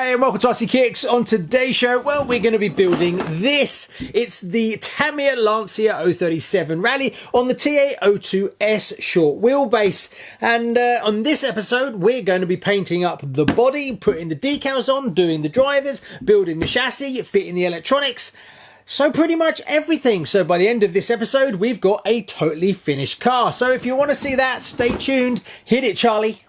Hi and welcome to RCKicks. On today's show, well, we're going to be building this. It's the Tamiya Lancia 037 Rally on the TA02S short wheelbase. And on this episode, we're going to be painting up the body, putting the decals on, doing the drivers, building the chassis, fitting the electronics. So pretty much everything. So by the end of this episode, we've got a totally finished car. So if you want to see that, stay tuned. Hit it, Charlie.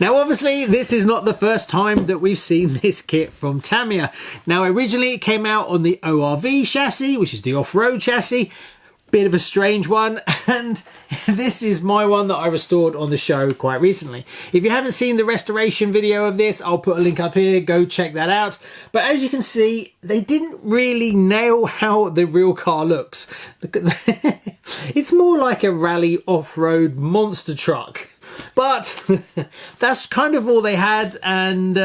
Now obviously this is not the first time that we've seen this kit from Tamiya. Now originally it came out on the ORV chassis, which is the off-road chassis. Bit of a strange one, and this is my one that I restored on the show quite recently. If you haven't seen the restoration video of this, I'll put a link up here, go check that out. But as you can see, they didn't really nail how the real car looks. Look at that. It's more like a rally off-road monster truck. But that's kind of all they had, and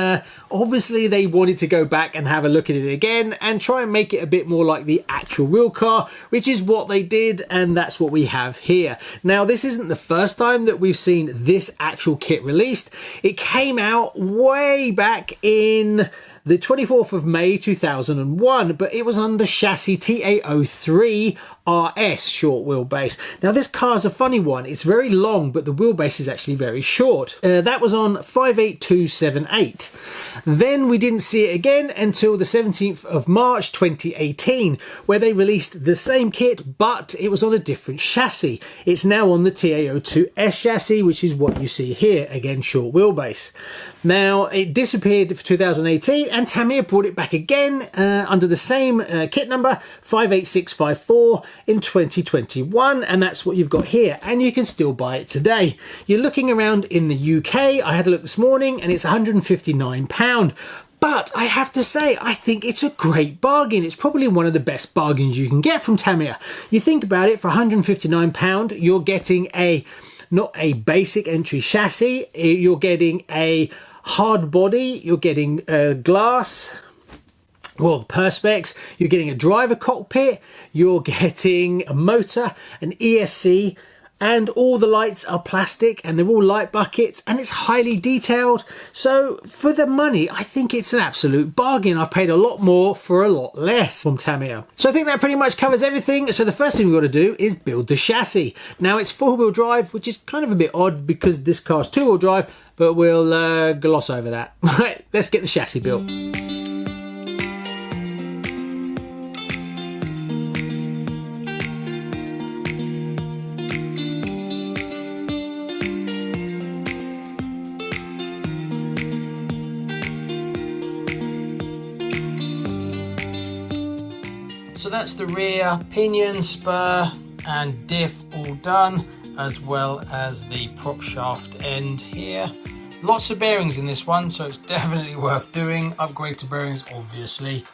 obviously they wanted to go back and have a look at it again and try and make it a bit more like the actual real car, which is what they did, and that's what we have here. Now this isn't the first time that we've seen this actual kit released. It came out way back in the 24th of May 2001, but it was under chassis TA03 RS short wheelbase. Now this car's a funny one. It's very long, but the wheelbase is actually very short. That was on 58278. Then we didn't see it again until the 17th of March 2018, where they released the same kit, but it was on a different chassis. It's now on the TA02S chassis, which is what you see here, again short wheelbase. Now it disappeared for 2018, and Tamiya brought it back again under the same kit number 58654 in 2021, and that's what you've got here, and you can still buy it today. You're looking around in the UK, I had a look this morning, and it's £159. But I have to say, I think it's a great bargain. It's probably one of the best bargains you can get from Tamiya. You think about it, for £159, you're getting not a basic entry chassis, you're getting a hard body, you're getting glass, well, perspex, you're getting a driver cockpit, you're getting a motor, an ESC, and all the lights are plastic and they're all light buckets, and it's highly detailed. So for the money, I think it's an absolute bargain. I paid a lot more for a lot less from Tamiya. So I think that pretty much covers everything. So the first thing we've got to do is build the chassis. Now it's four-wheel drive, which is kind of a bit odd because this car's two-wheel drive, but we'll gloss over that. Right, let's get the chassis built. So that's the rear pinion, spur and diff all done, as well as the prop shaft end here. Lots of bearings in this one, so it's definitely worth doing. Upgrade to bearings, obviously.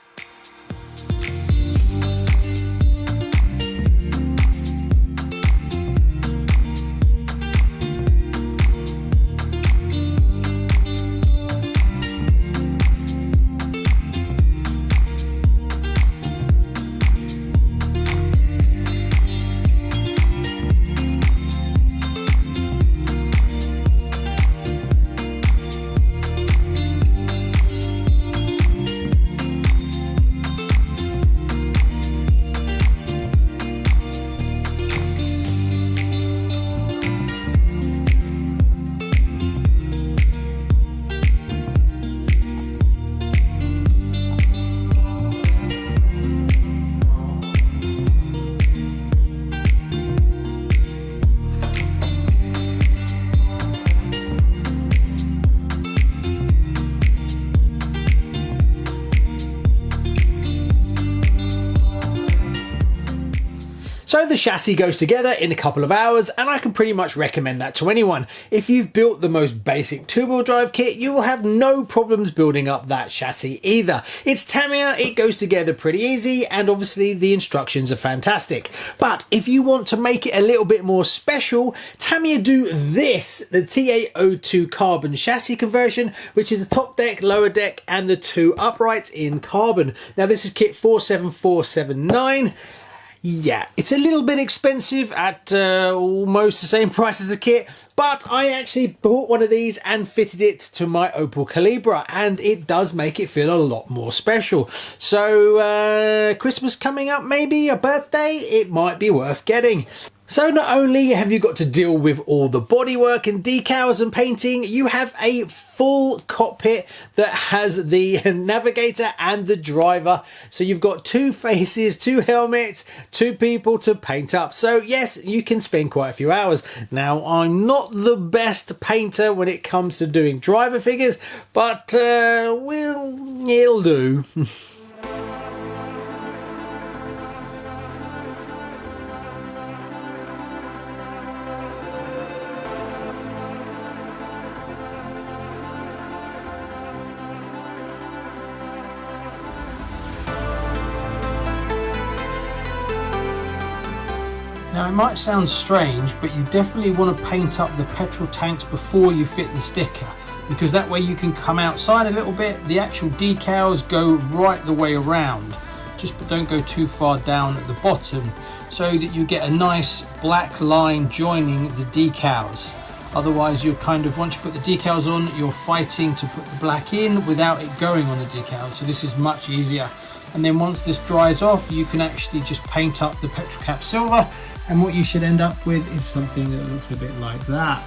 So the chassis goes together in a couple of hours, and I can pretty much recommend that to anyone. If you've built the most basic two-wheel drive kit, you will have no problems building up that chassis either. It's Tamiya, it goes together pretty easy, and obviously the instructions are fantastic. But if you want to make it a little bit more special, Tamiya do this, the TA02 carbon chassis conversion, which is the top deck, lower deck, and the two uprights in carbon. Now this is kit 47479. Yeah, it's a little bit expensive at almost the same price as the kit, but I actually bought one of these and fitted it to my Opel Calibra, and it does make it feel a lot more special. So Christmas coming up, maybe a birthday, it might be worth getting. So not only have you got to deal with all the bodywork and decals and painting, you have a full cockpit that has the navigator and the driver. So you've got two faces, two helmets, two people to paint up. So yes, you can spend quite a few hours. Now, I'm not the best painter when it comes to doing driver figures, but well, it'll do. Now it might sound strange, but you definitely want to paint up the petrol tanks before you fit the sticker, because that way you can come outside a little bit. The actual decals go right the way around, just don't go too far down at the bottom, so that you get a nice black line joining the decals. Otherwise you're kind of, once you put the decals on, you're fighting to put the black in without it going on the decals. So this is much easier. And then once this dries off, you can actually just paint up the petrol cap silver, and what you should end up with is something that looks a bit like that.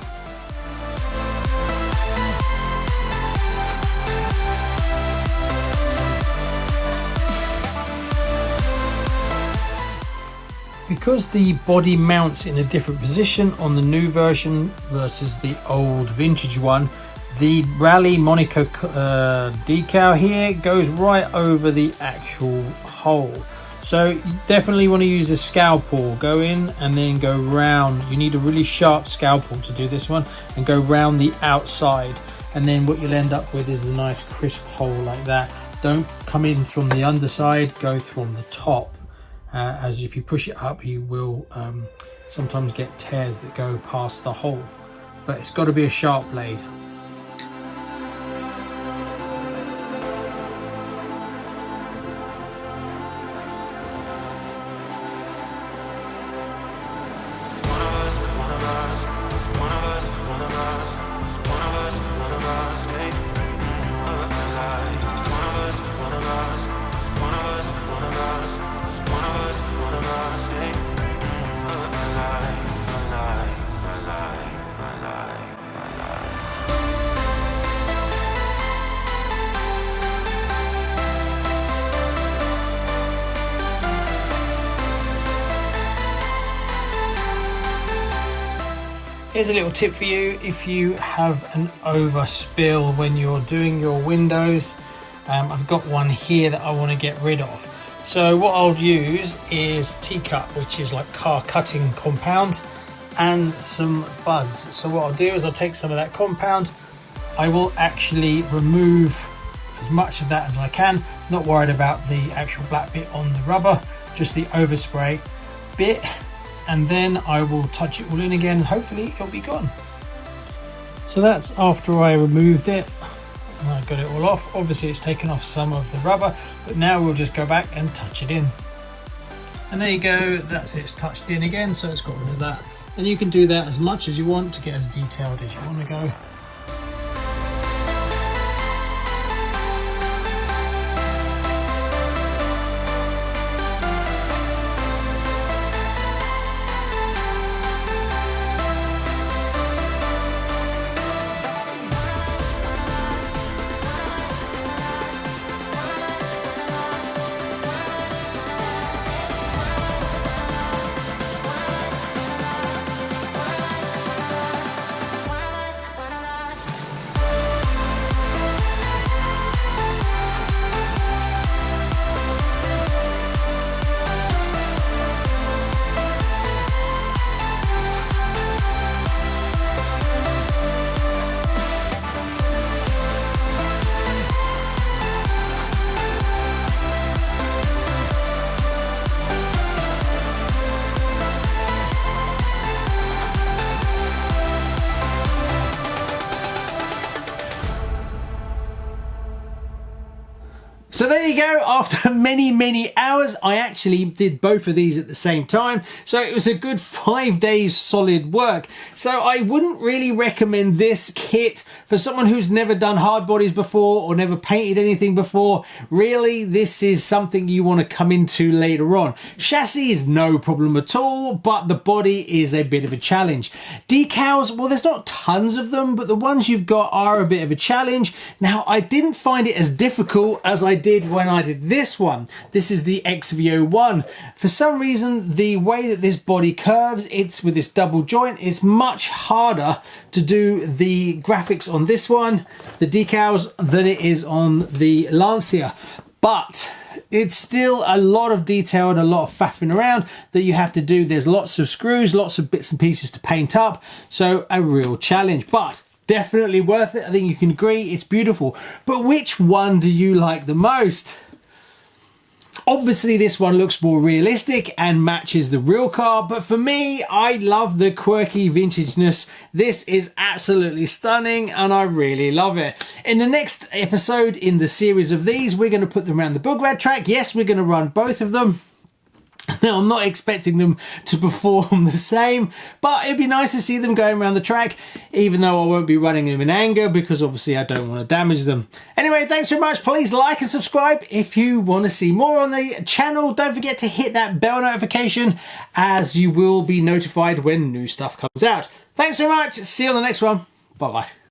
Because the body mounts in a different position on the new version versus the old vintage one, the Rally Monaco decal here goes right over the actual hole. So you definitely want to use a scalpel. Go in and then go round. You need a really sharp scalpel to do this one, and go round the outside. And then what you'll end up with is a nice crisp hole like that. Don't come in from the underside, go from the top. As if you push it up, you will sometimes get tears that go past the hole. But it's got to be a sharp blade. Here's a little tip for you if you have an overspill when you're doing your windows. I've got one here that I want to get rid of. So what I'll use is T-cut, which is like car cutting compound, and some buds. So what I'll do is I'll take some of that compound. I will actually remove as much of that as I can. Not worried about the actual black bit on the rubber, just the overspray bit. And then I will touch it all in again, and hopefully it'll be gone. So that's after I removed it and I got it all off. Obviously it's taken off some of the rubber, but now we'll just go back and touch it in. And there you go, that's it's touched in again, so it's got rid of that. And you can do that as much as you want to get as detailed as you want to go. So there you go. After many hours, I actually did both of these at the same time. So it was a good 5 days solid work. So I wouldn't really recommend this kit for someone who's never done hard bodies before or never painted anything before. Really, this is something you want to come into later on. Chassis is no problem at all, but the body is a bit of a challenge. Decals, well, there's not tons of them, but the ones you've got are a bit of a challenge. Now, I didn't find it as difficult as I did when I did this one. This is the XV01. For some reason, the way that this body curves, it's with this double joint, it's much harder to do the graphics on this one, the decals, than it is on the Lancia. But it's still a lot of detail and a lot of faffing around that you have to do. There's lots of screws, lots of bits and pieces to paint up. So a real challenge, but definitely worth it. I think you can agree it's beautiful. But which one do you like the most? Obviously this one looks more realistic and matches the real car, but for me, I love the quirky vintageness. This is absolutely stunning and I really love it. In the next episode in the series of these, we're going to put them around the Bugrad track. Yes, we're going to run both of them. Now, I'm not expecting them to perform the same, but it'd be nice to see them going around the track, even though I won't be running them in anger because obviously I don't want to damage them. Anyway, thanks very much. Please like and subscribe if you want to see more on the channel. Don't forget to hit that bell notification as you will be notified when new stuff comes out. Thanks very much. See you on the next one. Bye-bye.